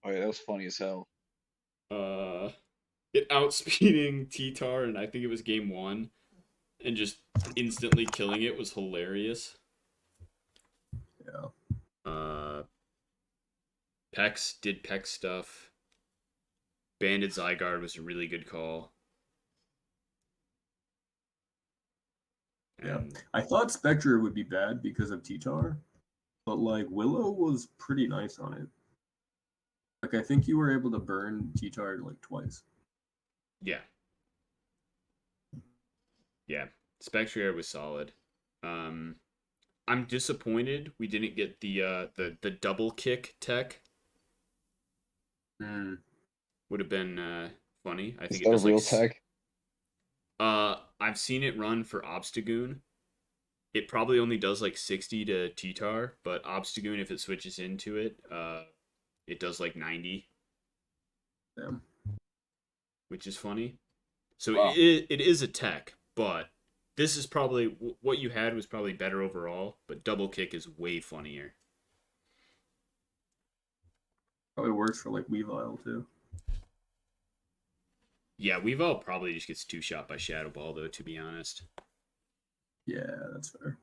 Oh yeah, that was funny as hell. It outspeeding T-Tar, and I think it was game 1, and just instantly killing it was hilarious. Yeah. Pex did Pex stuff. Banded Zygarde was a really good call. Yeah. I thought Spectrier would be bad because of T-Tar, but like Willow was pretty nice on it. Like I think you were able to burn T-Tar like twice. Yeah. Yeah. Spectrier was solid. I'm disappointed we didn't get the double kick tech. Would have been funny. I think Is that a real tech? I've seen it run for Obstagoon. It probably only does like 60 to T-Tar, but Obstagoon, if it switches into it, it does like 90. Damn. Which is funny. So wow. it is a tech, but this is probably what you had was probably better overall, but double kick is way funnier. Probably works for like Weavile too. Yeah, Weavile probably just gets 2-shot by Shadow Ball though, to be honest. Yeah, that's fair.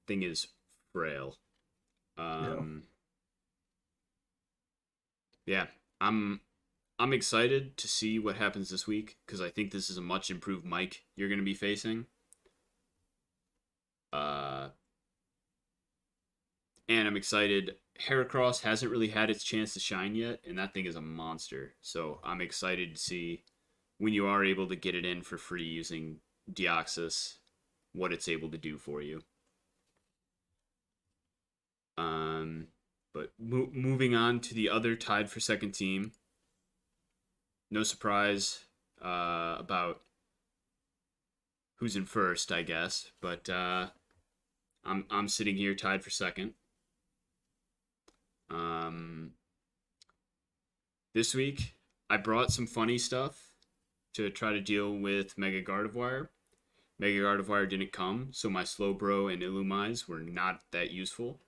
Thing is frail. Yeah, I'm excited to see what happens this week because I think this is a much improved Mike you're going to be facing. And I'm excited. Heracross hasn't really had its chance to shine yet, and that thing is a monster. So I'm excited to see when you are able to get it in for free using Deoxys, what it's able to do for you. But moving on to the other tied for second team. No surprise about who's in first, I guess. But I'm sitting here tied for second. This week I brought some funny stuff to try to deal with Mega Gardevoir. Mega Gardevoir didn't come, so my Slowbro and Illumise were not that useful.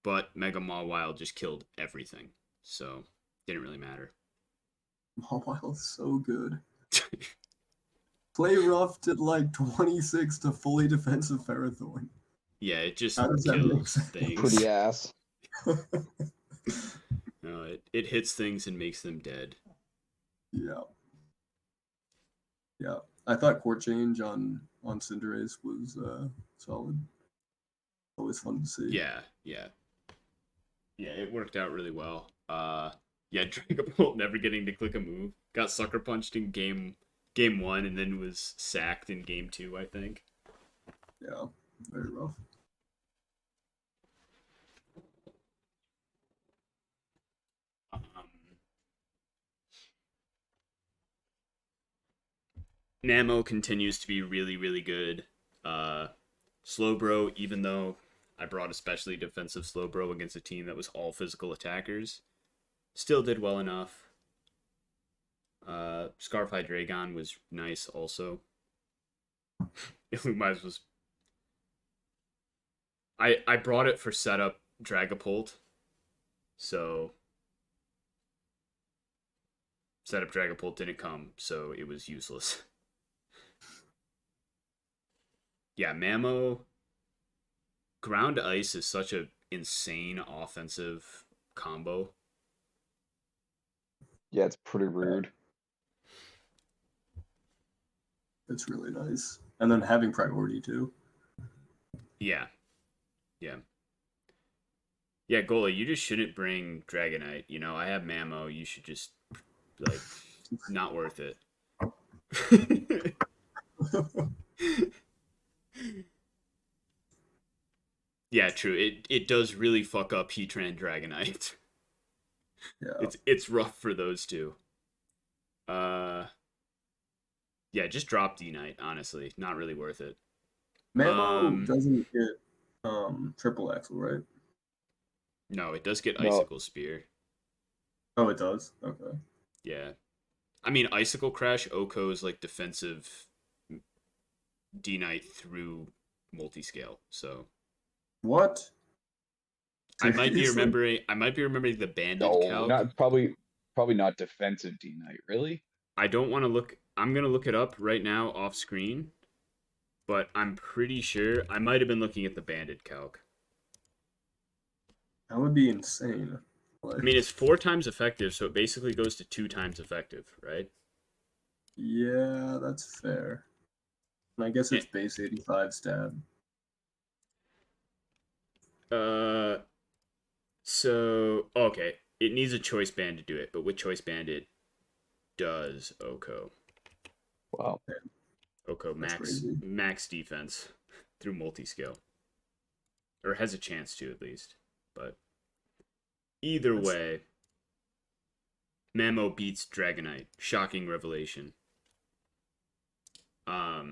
But Mega Mawile just killed everything, so didn't really matter. Mawile is so good. Play rough did like 26 to fully defensive Ferrothorn. Yeah, it just How does that make kills sense? things. Pretty ass. No, it hits things and makes them dead. Yeah. Yeah. I thought Court Change on Cinderace was solid. Always fun to see. Yeah, it worked out really well. Yeah, Dragapult never getting to click a move. Got sucker punched in game 1 and then was sacked in game 2, I think. Yeah. Very rough. Namo continues to be really, really good. Slowbro, even though I brought especially defensive Slowbro against a team that was all physical attackers, still did well enough. Scarf Hydreigon was nice also. Illumise was... I brought it for setup Dragapult, so... Setup Dragapult didn't come, so it was useless. Yeah, Mamo... Ground Ice is such an insane offensive combo. Yeah, it's pretty rude. It's really nice. And then having priority too. Yeah. Yeah, Goalie, you just shouldn't bring Dragonite. You know, I have Mamo. You should just, like, not worth it. Yeah, true. It does really fuck up Heatran Dragonite. Yeah. It's rough for those two. Yeah, just drop D-Knight, honestly. Not really worth it. Mamo doesn't get triple axle, right? No, it does get No. Icicle Spear. Oh, it does? Okay. Yeah. I mean, Icicle Crash, Oko is like defensive D-Knight through multiscale, so... What? I might be Seriously? remembering the banded No, calc. not probably not defensive D Knight, really. I don't want to look. I'm gonna look it up right now off screen, but I'm pretty sure I might have been looking at the banded calc. That would be insane. I mean, it's 4 times effective, so it basically goes to 2 times effective, right? Yeah, that's fair. And I guess it's base 85 stab. So okay, it needs a choice band to do it, but with choice band it does Oko. Wow. Oko max defense through multi-scale. Or has a chance to, at least. But either way, Mamo beats Dragonite. Shocking revelation. I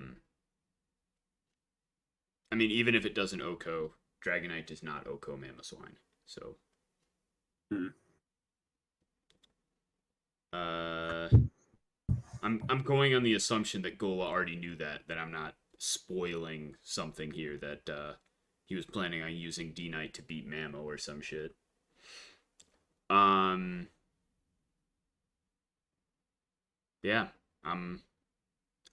mean, even if it doesn't Oko, Dragonite does not Oko Mamoswine. So I'm going on the assumption that Gola already knew that I'm not spoiling something here, that he was planning on using D-Knight to beat Mamo or some shit. Yeah, I'm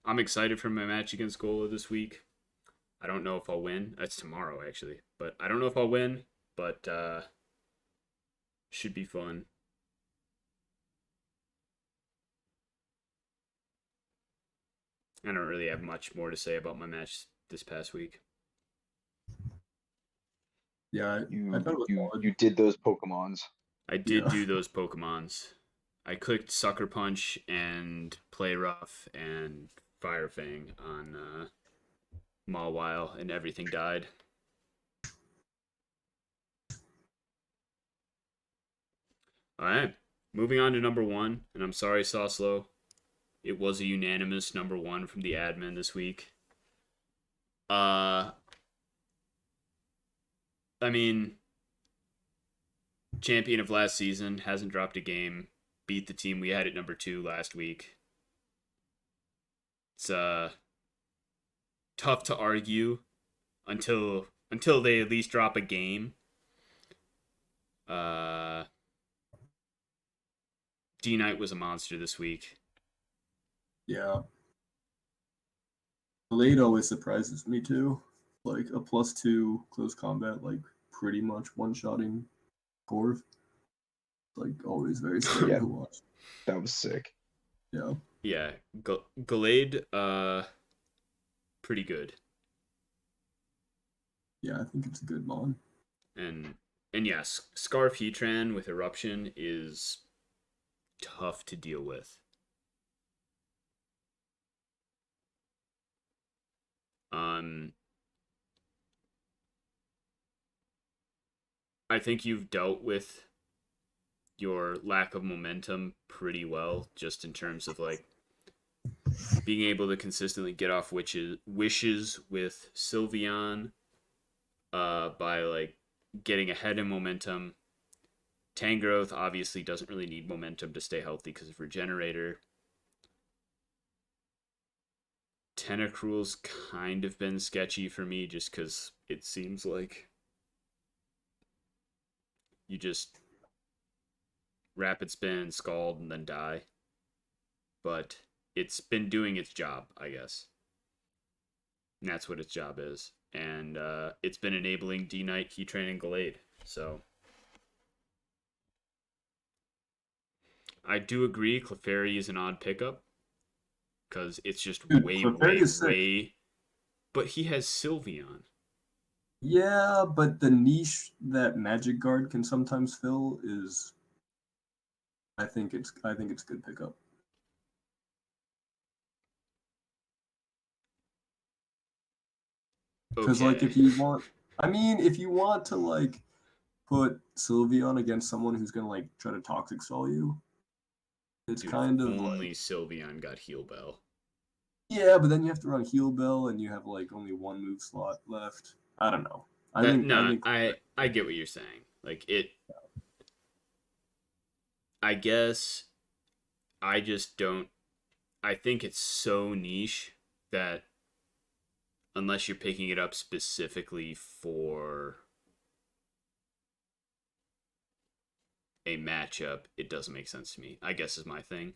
excited for my match against Gola this week. I don't know if I'll win. It's tomorrow, actually. But I don't know if I'll win, but should be fun. I don't really have much more to say about my match this past week. Yeah, I You thought it was you solid. you did those Pokemons. I did Yeah. do those Pokemons. I clicked Sucker Punch and Play Rough and Fire Fang on Mawile, and everything died. All right, moving on to number one, and I'm sorry, Soslow. It was a unanimous number one from the admin this week. Uh, I mean, champion of last season, hasn't dropped a game, beat the team we had at number two last week. It's tough to argue until they at least drop a game. D Knight was a monster this week. Yeah. Blade always surprises me too. Like a +2 close combat, like pretty much one-shotting Corv. Like always very scary Yeah. to watch. That was sick. Yeah. Yeah, Gallade, pretty good. Yeah, I think it's a good mon. And yes, Scarf Heatran with Eruption is tough to deal with. I think you've dealt with your lack of momentum pretty well, just in terms of like being able to consistently get off wishes with Sylveon, by like getting ahead in momentum. Tangrowth obviously doesn't really need momentum to stay healthy because of Regenerator. Tentacruel's kind of been sketchy for me just because it seems like you just rapid spin, scald, and then die. But it's been doing its job, I guess. And that's what its job is. And it's been enabling D Knight, Heatran, and Gallade. So I do agree Clefairy is an odd pickup. Because it's just Dude, way, Clefairy way, is sick. way. But he has Sylveon. Yeah, but the niche that Magic Guard can sometimes fill is I think it's a good pickup. Because like Okay. if you want if you want to like put Sylveon against someone who's gonna like try to toxic stall you, it's Dude, if kind of only like Sylveon got Heal Bell. yeah, but then you have to run Heal Bell and you have like only one move slot left. I don't know. I That think I no, think I get what you're saying. Like it I guess I just don't I think it's so niche that unless you're picking it up specifically for a matchup, it doesn't make sense to me. I guess is my thing.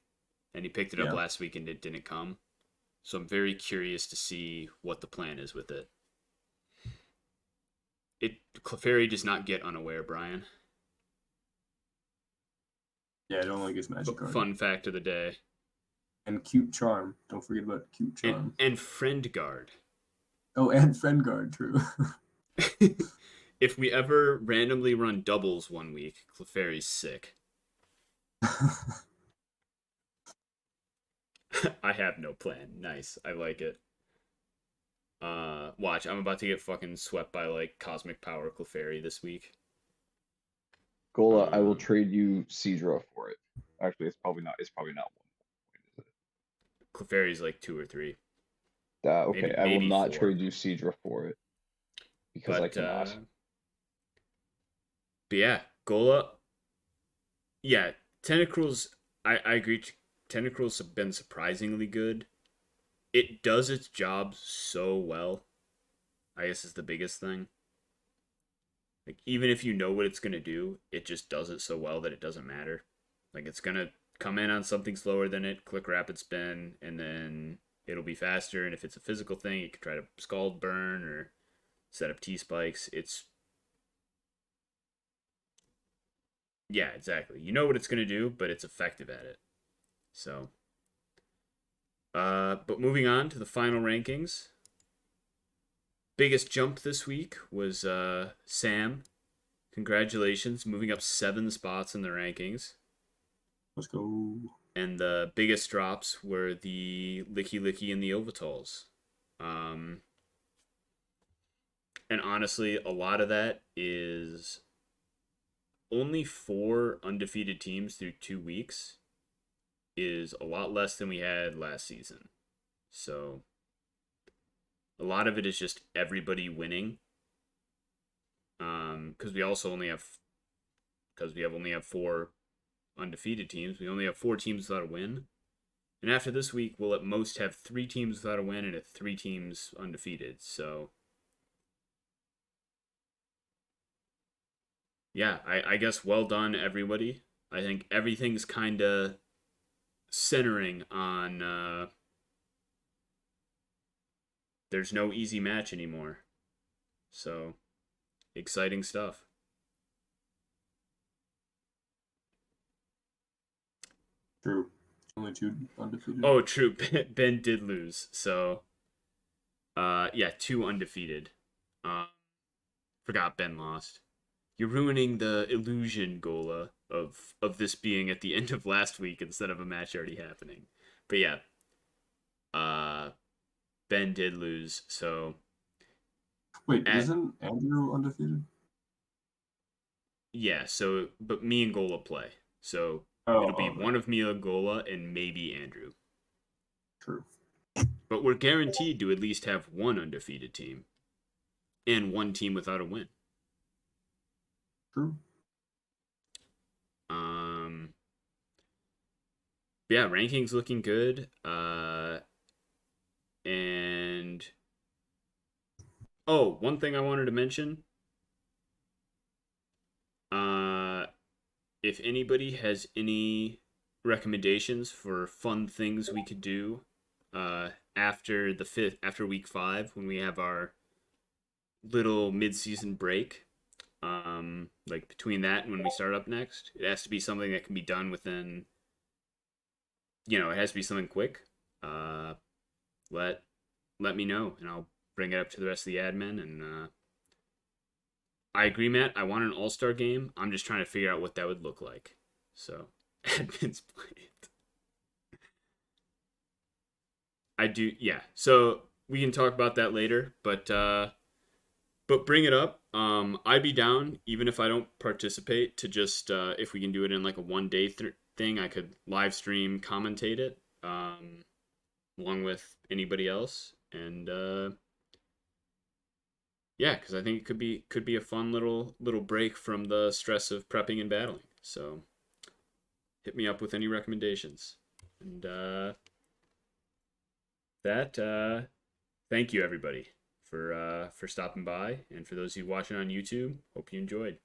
And he picked it up yeah. last week and it didn't come. So I'm very curious to see what the plan is with it. Clefairy does not get unaware, Brian. Yeah, I don't like his Magic Guard. Fun fact of the day. And Cute Charm. Don't forget about Cute Charm. And Friend Guard. Oh, and Friend Guard, true. If we ever randomly run doubles one week, Clefairy's sick. I have no plan. Nice. I like it. Watch, I'm about to get fucking swept by like Cosmic Power Clefairy this week. Gola, I will trade you Seadra for it. Actually, it's probably not. It's probably not one. Clefairy's like 2 or 3. Okay, I will Maybe not 4. trade you Seadra for it because I But cannot. but yeah, Gola. Yeah, Tentacruel's. I agree. Tentacruel's have been surprisingly good. It does its job so well. I guess is the biggest thing. Like even if you know what it's gonna do, it just does it so well that it doesn't matter. Like it's gonna come in on something slower than it, click rapid spin, and then it'll be faster. And if it's a physical thing, you could try to scald burn or set up T spikes. It's yeah, exactly. You know what it's gonna do, but it's effective at it. So but moving on to the final rankings. biggest jump this week was Sam. Congratulations, moving up 7 spots in the rankings. Let's go. And the biggest drops were the Licky Licky and the Ovatols. And honestly, a lot of that is only 4 undefeated teams through 2 weeks is a lot less than we had last season. So a lot of it is just everybody winning. Because we also only have, only have 4 undefeated teams. We only have 4 teams without a win. And after this week, we'll at most have 3 teams without a win and 3 teams undefeated. So yeah, I guess well done, everybody. I think everything's kind of centering on there's no easy match anymore. So exciting stuff. True. Only 2 undefeated. Oh, true. Ben did lose. So yeah, 2 undefeated. Forgot Ben lost. You're ruining the illusion, Gola, of this being at the end of last week instead of a match already happening. But yeah, Ben did lose. So wait, isn't Andrew undefeated? Yeah. So, but me and Gola play. So it'll be one of me, Gola, and maybe Andrew. True. But we're guaranteed to at least have 1 undefeated team and 1 team without a win. True. Yeah, rankings looking good. And oh, one thing I wanted to mention. If anybody has any recommendations for fun things we could do after week 5 when we have our little mid-season break, like between that and when we start up next, it has to be something that can be done within, it has to be something quick. Let me know and I'll bring it up to the rest of the admin. And I agree, Matt, I want an all-star game. I'm just trying to figure out what that would look like. So admins play it. I do, yeah. So we can talk about that later, but bring it up. I'd be down, even if I don't participate, to just if we can do it in like a 1-day thing, I could live stream, commentate it, along with anybody else, and yeah, because I think it could be a fun little break from the stress of prepping and battling. So hit me up with any recommendations, and thank you everybody for stopping by, and for those of you watching on YouTube, hope you enjoyed.